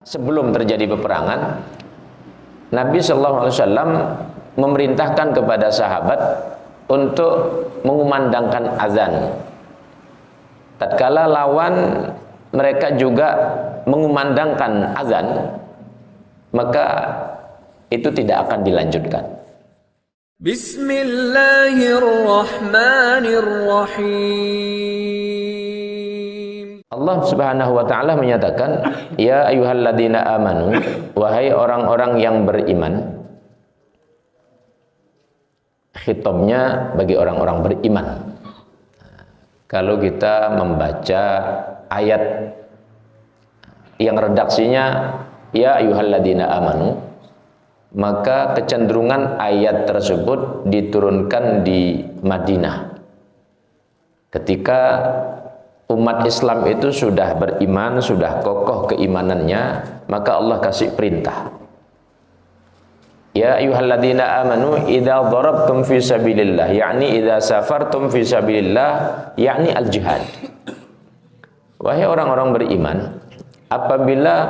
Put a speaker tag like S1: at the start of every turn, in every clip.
S1: Sebelum terjadi peperangan, Nabi Shallallahu Alaihi Wasallam memerintahkan kepada sahabat untuk mengumandangkan azan. Tatkala lawan mereka juga mengumandangkan azan, maka itu tidak akan dilanjutkan. Bismillahirrahmanirrahim. Allah Subhanahu wa taala menyatakan, ya ayyuhalladzina amanu, wahai orang-orang yang beriman. Khitabnya bagi orang-orang beriman. Kalau kita membaca ayat yang redaksinya ya ayyuhalladzina amanu, maka kecenderungan ayat tersebut diturunkan di Madinah ketika umat Islam itu sudah beriman, sudah kokoh keimanannya, maka Allah kasih perintah, ya ayyuhalladzina amanu idza darabtum fi sabilillah, yakni idza safartum fi sabilillah, yakni al-jihad. Wahai orang-orang beriman, apabila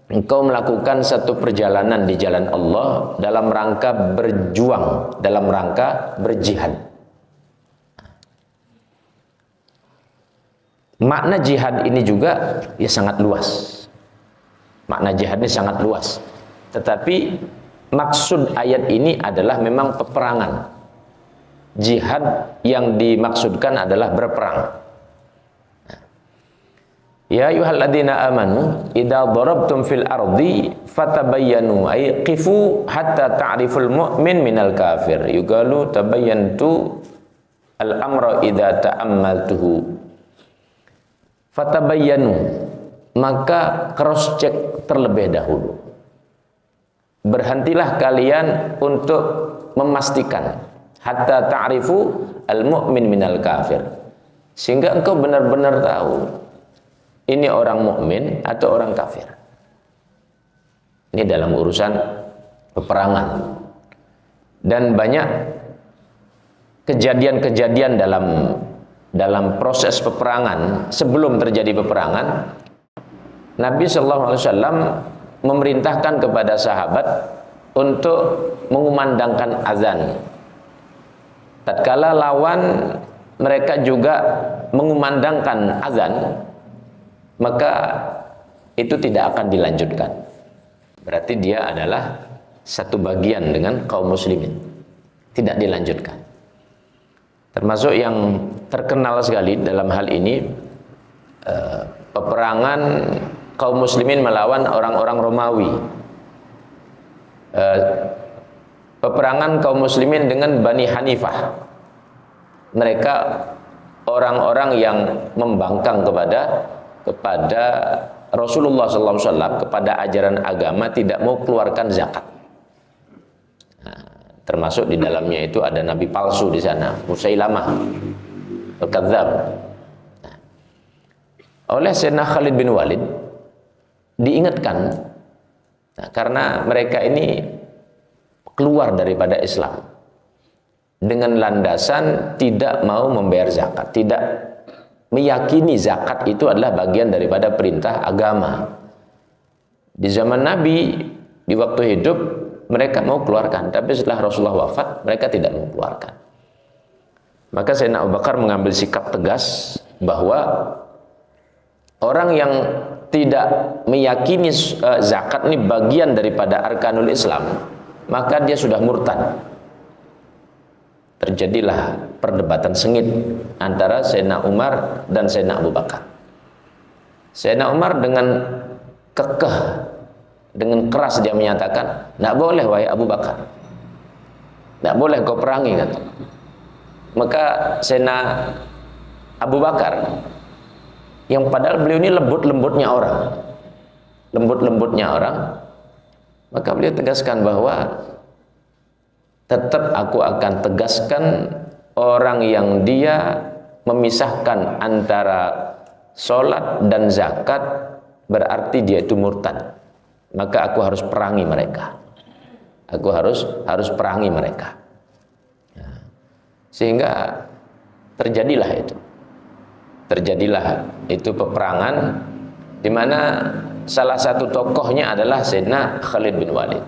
S1: engkau melakukan satu perjalanan di jalan Allah dalam rangka berjuang, dalam rangka berjihad. Makna jihad ini juga ya sangat luas. Makna jihad ini sangat luas. Tetapi maksud ayat ini adalah memang peperangan. Jihad yang dimaksudkan adalah berperang. Ya ayyuhalladzina amanu idza darabtum fil ardi fatabayyanu ay qifu hatta ta'riful mu'min minal kafir. Yuqalu tabayyantu al-amra idza ta'ammaltuhu. Fatabayyanu, maka cross check terlebih dahulu. Berhentilah kalian untuk memastikan hatta ta'rifu al-mu'min minal kafir, sehingga engkau benar-benar tahu ini orang mukmin atau orang kafir. Ini dalam urusan peperangan. Dan banyak kejadian-kejadian dalam proses peperangan. Sebelum terjadi peperangan, Nabi Shallallahu Alaihi Wasallam memerintahkan kepada sahabat untuk mengumandangkan azan. Tatkala lawan mereka juga mengumandangkan azan, maka itu tidak akan dilanjutkan. Berarti dia adalah satu bagian dengan kaum muslimin, tidak dilanjutkan. Termasuk yang terkenal sekali dalam hal ini peperangan kaum muslimin melawan orang-orang Romawi. Peperangan kaum muslimin dengan Bani Hanifah. Mereka orang-orang yang membangkang kepada Rasulullah SAW, kepada ajaran agama, tidak mau keluarkan zakat. Termasuk di dalamnya itu ada nabi palsu di sana, Musailamah al-Kadzdzab. Oleh Sayyidina Khalid bin Walid diingatkan, karena mereka ini keluar daripada Islam dengan landasan tidak mau membayar zakat, tidak meyakini zakat itu adalah bagian daripada perintah agama. Di zaman Nabi, di waktu hidup mereka mau keluarkan, tapi setelah Rasulullah wafat mereka tidak mau keluarkan. Maka Sayyidina Abu Bakar mengambil sikap tegas bahwa orang yang tidak meyakini zakat ini bagian daripada arkanul Islam, maka dia sudah murtad. Terjadilah perdebatan sengit antara Sayyidina Umar dan Sayyidina Abu Bakar. Sayyidina Umar dengan kekeh, dengan keras dia menyatakan, tidak boleh wahai Abu Bakar, tidak boleh kau perangi, kata. Maka Sayyidina Abu Bakar, yang padahal beliau ini lembut-lembutnya orang, maka beliau tegaskan bahwa tetap aku akan tegaskan orang yang dia memisahkan antara sholat dan zakat, berarti dia itu murtad. Maka aku harus perangi mereka. Aku harus perangi mereka. Sehingga terjadilah itu peperangan di mana salah satu tokohnya adalah Sayyidina Khalid bin Walid.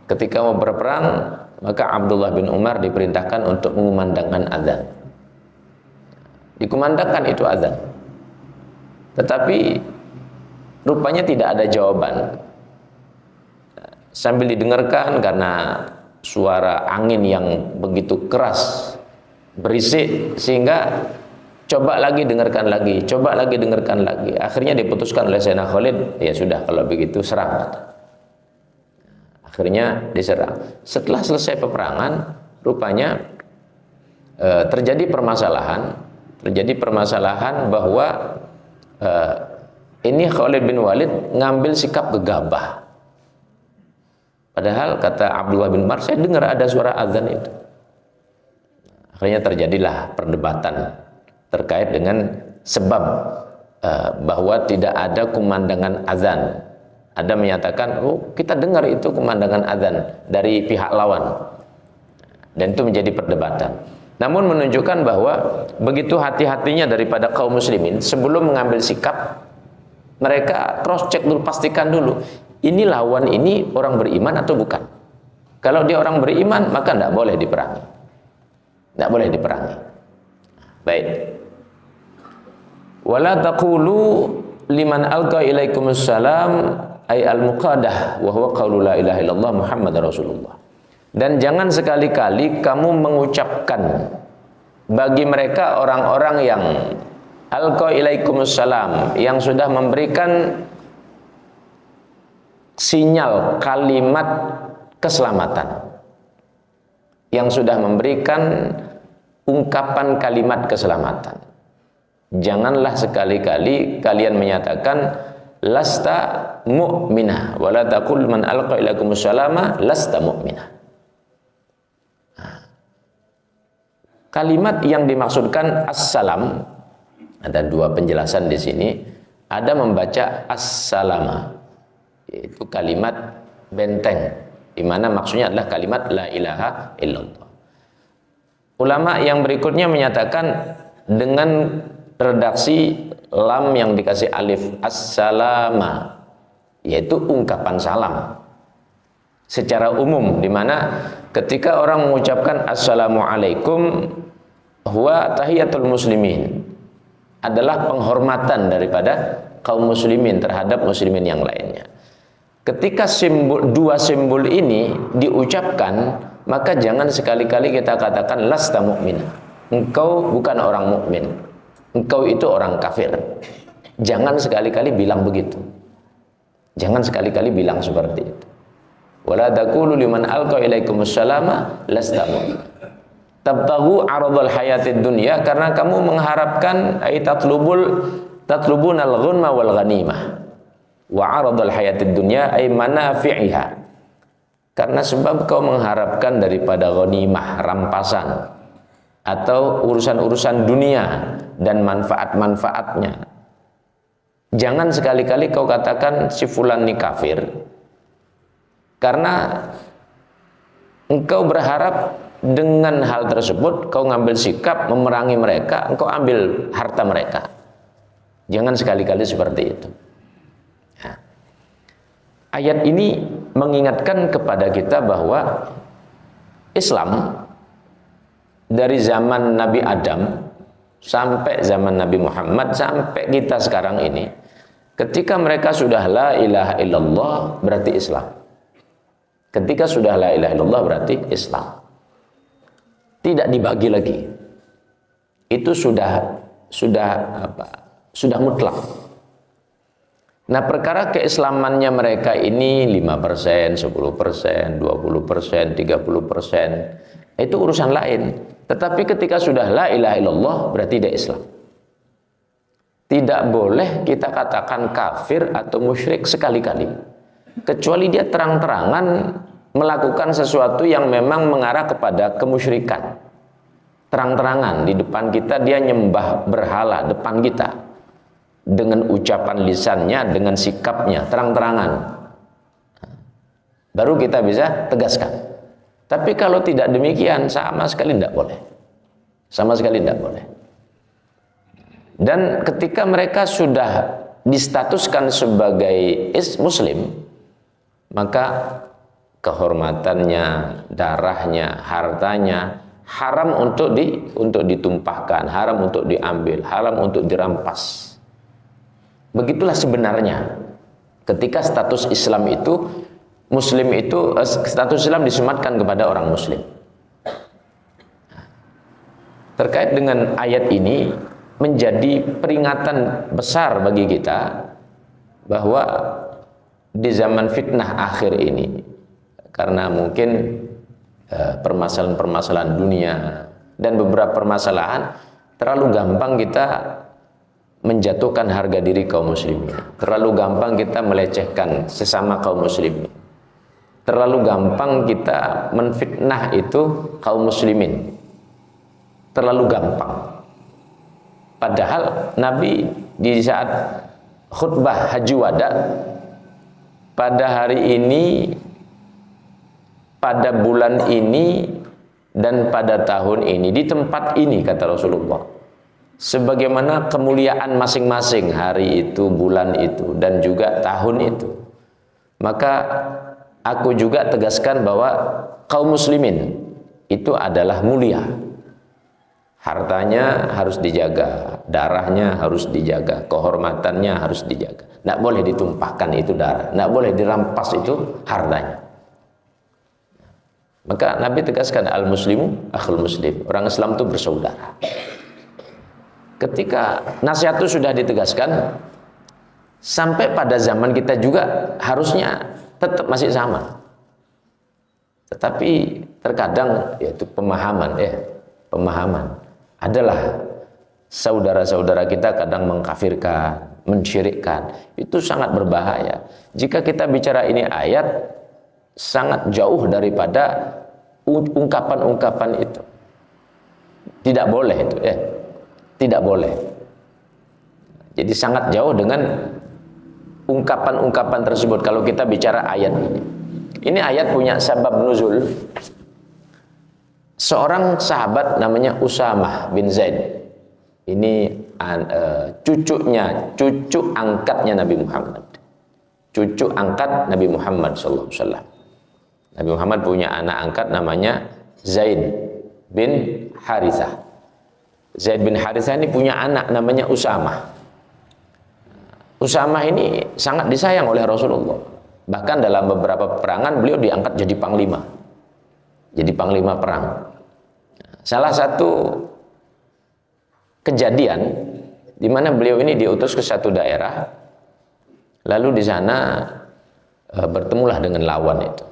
S1: Ketika mau berperang, maka Abdullah bin Umar diperintahkan untuk mengumandangkan azan. Dikumandangkan itu azan. Tetapi rupanya tidak ada jawaban. Sambil didengarkan karena suara angin yang begitu keras, berisik, sehingga coba lagi dengarkan lagi, coba lagi dengarkan lagi. Akhirnya diputuskan oleh Sayyidina Khalid, ya sudah kalau begitu serang. Akhirnya diserang. Setelah selesai peperangan, rupanya terjadi permasalahan bahwa ini Khalid bin Walid ngambil sikap gegabah. Padahal kata Abdullah bin Umar, saya dengar ada suara azan itu. Akhirnya terjadilah perdebatan terkait dengan sebab bahwa tidak ada kumandangan azan. Ada menyatakan, oh kita dengar itu kumandangan azan dari pihak lawan. Dan itu menjadi perdebatan. Namun menunjukkan bahwa begitu hati-hatinya daripada kaum muslimin, sebelum mengambil sikap, mereka cross check dulu, pastikan dulu, ini lawan ini orang beriman atau bukan. Kalau dia orang beriman, maka tidak boleh diperangi. Tidak boleh diperangi. Baik. Wala taqulu liman alqa ilaikumussalam ay al-muqadah wa huwa qaulu la ilaha illallah Muhammadar Rasulullah. Dan jangan sekali-kali kamu mengucapkan bagi mereka orang-orang yang alqa ilaikumussalam, yang sudah memberikan sinyal kalimat keselamatan, yang sudah memberikan ungkapan kalimat keselamatan. Janganlah sekali-kali kalian menyatakan lasta mu'minah wa la taqul man alqa ilaikumussalama lasta mu'minah. Kalimat yang dimaksudkan assalam, ada dua penjelasan di sini. Ada membaca assalama, yaitu kalimat benteng, di mana maksudnya adalah kalimat la ilaha illallah. Ulama yang berikutnya menyatakan dengan redaksi lam yang dikasih alif, assalama, yaitu ungkapan salam secara umum, di mana ketika orang mengucapkan assalamualaikum huwa tahiyatul muslimin, adalah penghormatan daripada kaum muslimin terhadap muslimin yang lainnya. Ketika dua simbol ini diucapkan, maka jangan sekali-kali kita katakan lasta mu'minah, engkau bukan orang mukmin, engkau itu orang kafir. Jangan sekali-kali bilang begitu. Jangan sekali-kali bilang seperti itu. Wala taqulu liman alqa ilaikumussalama lasta mu'minah tabtaghu aradul hayatid dunya, karena kamu mengharapkan ay tatlubunal ghunma wal ghanimah, wa aradul hayatid dunya ay manafi'iha, karena sebab kau mengharapkan daripada ghanimah, rampasan, atau urusan-urusan dunia dan manfaat-manfaatnya. Jangan sekali-kali kau katakan si fulan ini kafir, karena engkau berharap dengan hal tersebut kau ngambil sikap memerangi mereka, engkau ambil harta mereka. Jangan sekali-kali seperti itu. Nah, ayat ini mengingatkan kepada kita bahwa Islam dari zaman Nabi Adam sampai zaman Nabi Muhammad sampai kita sekarang ini, ketika mereka sudah la ilaha illallah berarti Islam. Ketika sudah la ilaha illallah berarti Islam. Tidak dibagi lagi. Itu sudah mutlak. Nah, perkara keislamannya mereka ini 5%, 10%, 20%, 30%, itu urusan lain. Tetapi ketika sudah la ilaha illallah berarti dia Islam. Tidak boleh kita katakan kafir atau musyrik sekali-kali, kecuali dia terang-terangan melakukan sesuatu yang memang mengarah kepada kemusyrikan. Terang-terangan di depan kita dia nyembah berhala depan kita, dengan ucapan lisannya, dengan sikapnya, terang-terangan, baru kita bisa tegaskan. Tapi kalau tidak demikian, sama sekali tidak boleh. Sama sekali tidak boleh. Dan ketika mereka sudah distatuskan sebagai muslim, maka kehormatannya, darahnya, hartanya haram untuk ditumpahkan, haram untuk diambil, haram untuk dirampas. Begitulah sebenarnya ketika status Islam itu, muslim itu, status Islam disematkan kepada orang muslim. Terkait dengan ayat ini menjadi peringatan besar bagi kita bahwa di zaman fitnah akhir ini, karena mungkin permasalahan-permasalahan dunia dan beberapa permasalahan, terlalu gampang kita menjatuhkan harga diri kaum muslimin, terlalu gampang kita melecehkan sesama kaum muslimin, terlalu gampang kita menfitnah itu kaum muslimin, terlalu gampang. Padahal Nabi di saat khutbah Haji Wada, pada hari ini, pada bulan ini, dan pada tahun ini, di tempat ini, kata Rasulullah, sebagaimana kemuliaan masing-masing hari itu, bulan itu, dan juga tahun itu, maka aku juga tegaskan bahwa kaum muslimin itu adalah mulia. Hartanya harus dijaga, darahnya harus dijaga, kehormatannya harus dijaga. Tidak boleh ditumpahkan itu darah, tidak boleh dirampas itu hartanya. Maka Nabi tegaskan, al-muslimu akhul muslim, orang Islam itu bersaudara. Ketika nasihat itu sudah ditegaskan, sampai pada zaman kita juga harusnya tetap masih sama. Tetapi terkadang yaitu pemahaman adalah saudara-saudara kita kadang mengkafirkan, mensyirikkan. Itu sangat berbahaya. Jika kita bicara ini ayat, sangat jauh daripada ungkapan-ungkapan itu. Tidak boleh itu, tidak boleh. Jadi sangat jauh dengan ungkapan-ungkapan tersebut kalau kita bicara ayat ini. Ini ayat punya sabab nuzul. Seorang sahabat namanya Usamah bin Zaid. Ini cucu angkatnya Nabi Muhammad. Cucu angkat Nabi Muhammad SAW. Nabi Muhammad punya anak angkat namanya Zaid bin Harithah. Zaid bin Harithah ini punya anak namanya Usamah. Usamah ini sangat disayang oleh Rasulullah. Bahkan dalam beberapa peperangan beliau diangkat jadi panglima. Jadi panglima perang. Salah satu kejadian di mana beliau ini diutus ke satu daerah, lalu di sana bertemulah dengan lawan itu.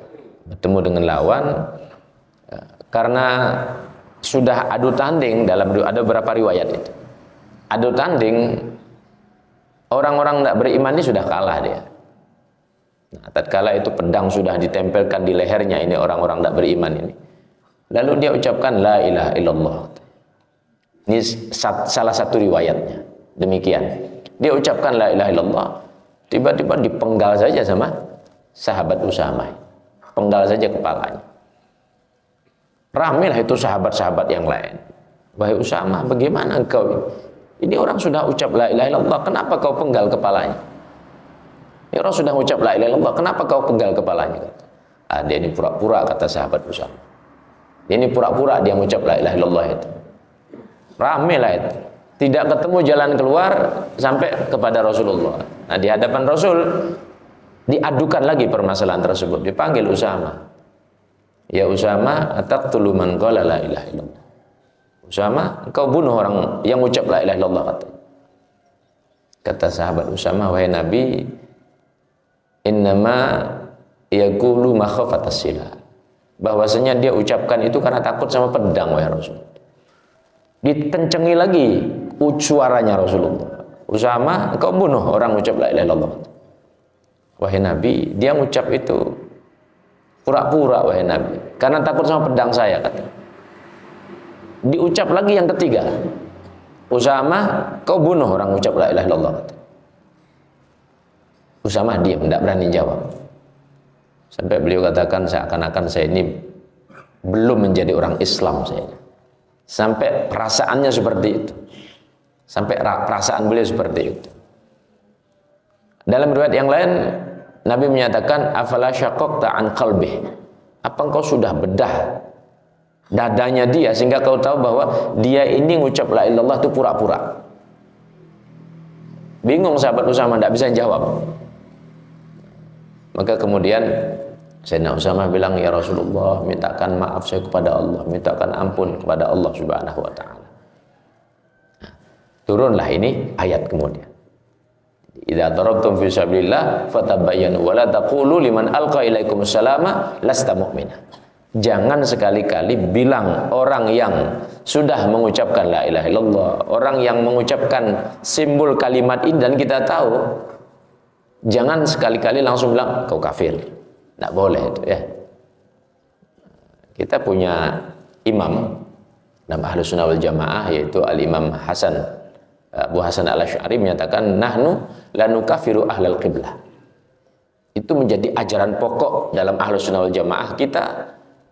S1: Bertemu dengan lawan karena sudah adu tanding, ada beberapa riwayat itu. Adu tanding, orang-orang tidak beriman ini sudah kalah dia. Nah, tatkala itu pedang sudah ditempelkan di lehernya ini orang-orang tidak beriman ini. Lalu dia ucapkan la ilaha illallah. Ini salah satu riwayatnya. Demikian. Dia ucapkan la ilaha illallah. Tiba-tiba dipenggal saja sama sahabat Usamah. Penggal saja kepalanya. Ramailah itu sahabat-sahabat yang lain. Wahai Usamah, bagaimana engkau? Ini orang sudah ucap la ilaha illallah, kenapa kau penggal kepalanya? Ini orang sudah ucap la ilaha illallah, kenapa kau penggal kepalanya? Dia ini pura-pura, kata sahabat Usamah. Dia ini pura-pura dia mengucap la ilaha illallah itu. Ramailah itu. Tidak ketemu jalan keluar sampai kepada Rasulullah. Nah, di hadapan Rasul diadukan lagi permasalahan tersebut. Dipanggil Usamah. Ya Usamah, ataqtulu man qala la ilaha illallah. Usamah, engkau bunuh orang yang ucap la ilaha illallah, kata sahabat Usamah, wahai Nabi, innama yaqulu makhafatas sila. Bahwasanya dia ucapkan itu karena takut sama pedang, wahai Rasul. Ditencengi lagi suaranya Rasulullah. Usamah, engkau bunuh orang ucap la ilaha illallah. Wahai Nabi, dia mengucap itu pura-pura, wahai Nabi, karena takut sama pedang saya, kata. Diucap lagi yang ketiga. Usamah, kau bunuh orang ucap la ilaha illallah, kata. Usamah diam, tidak berani jawab. Sampai beliau katakan seakan-akan saya ini belum menjadi orang Islam saya. Sampai perasaannya seperti itu. Sampai perasaan beliau seperti itu. Dalam riwayat yang lain Nabi menyatakan afala syaqqaqta an qalbih. Apa engkau sudah bedah dadanya dia sehingga kau tahu bahwa dia ini ngucap la ilallah itu pura-pura. Bingung sahabat Usamah, tidak bisa jawab. Maka kemudian Sayyidina Usamah bilang, ya Rasulullah, mintakan maaf saya kepada Allah, mintakan ampun kepada Allah Subhanahu wa ta'ala. Nah, turunlah ini ayat kemudian. Idza darabtum fi sabilillah fatabayyanu wa la taqulu liman alqa ilaikumus salama lasta mu'mina. Jangan sekali-kali bilang orang yang sudah mengucapkan la ilaha illallah, orang yang mengucapkan simbol kalimat ini dan kita tahu, jangan sekali-kali langsung bilang kau kafir. Tidak boleh itu ya. Kita punya imam dalam Ahlus Sunnah wal Jamaah, yaitu Al-Imam Hasan Abu Hasan Al-Asy'ari menyatakan nahnu la nukafiru ahlal qiblah. Itu menjadi ajaran pokok dalam Ahlus Sunnah wal Jamaah. Kita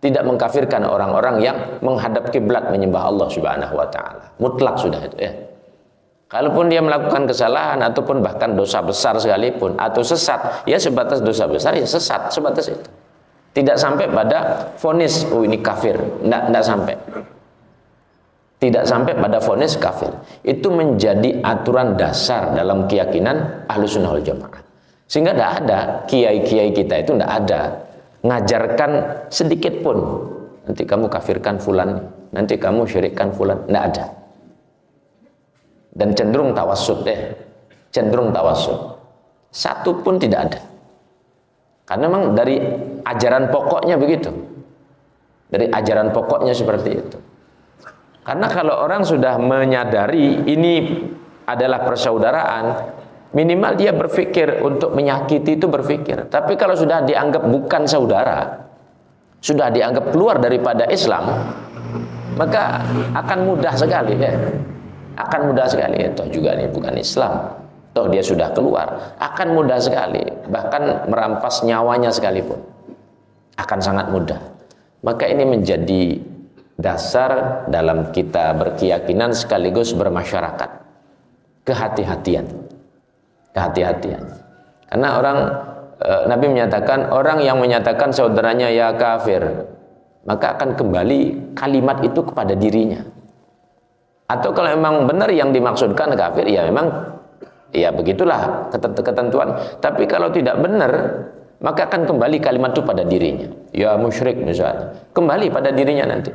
S1: tidak mengkafirkan orang-orang yang menghadap kiblat menyembah Allah Subhanahu wa taala. Mutlak sudah itu ya. Kalaupun dia melakukan kesalahan ataupun bahkan dosa besar sekalipun atau sesat, ya sebatas dosa besar, ya sesat sebatas itu. Tidak sampai pada vonis oh ini kafir, enggak sampai. Tidak sampai pada vonis kafir. Itu menjadi aturan dasar dalam keyakinan Ahlus Sunnah wal Jamaah. Sehingga tidak ada kiai-kiai kita itu tidak ada ngajarkan sedikit pun nanti kamu kafirkan fulan, nanti kamu syirikkan fulan, tidak ada. Dan cenderung tawassut cenderung tawassut. Satu pun tidak ada. Karena memang dari ajaran pokoknya begitu. Dari ajaran pokoknya seperti itu. Karena kalau orang sudah menyadari ini adalah persaudaraan, minimal dia berpikir untuk menyakiti itu berpikir. Tapi kalau sudah dianggap bukan saudara, sudah dianggap keluar daripada Islam, maka akan mudah sekali ya. Akan mudah sekali. Toh juga ini bukan Islam. Toh dia sudah keluar. Akan mudah sekali. Bahkan merampas nyawanya sekalipun. Akan sangat mudah. Maka ini menjadi dasar dalam kita berkeyakinan sekaligus bermasyarakat. Kehati-hatian. Kehati-hatian. Karena orang Nabi menyatakan orang yang menyatakan saudaranya ya kafir, maka akan kembali kalimat itu kepada dirinya. Atau kalau memang benar yang dimaksudkan kafir, ya memang ya begitulah ketentuan. Tapi kalau tidak benar, maka akan kembali kalimat itu pada dirinya. Ya musyrik misalnya, kembali pada dirinya nanti.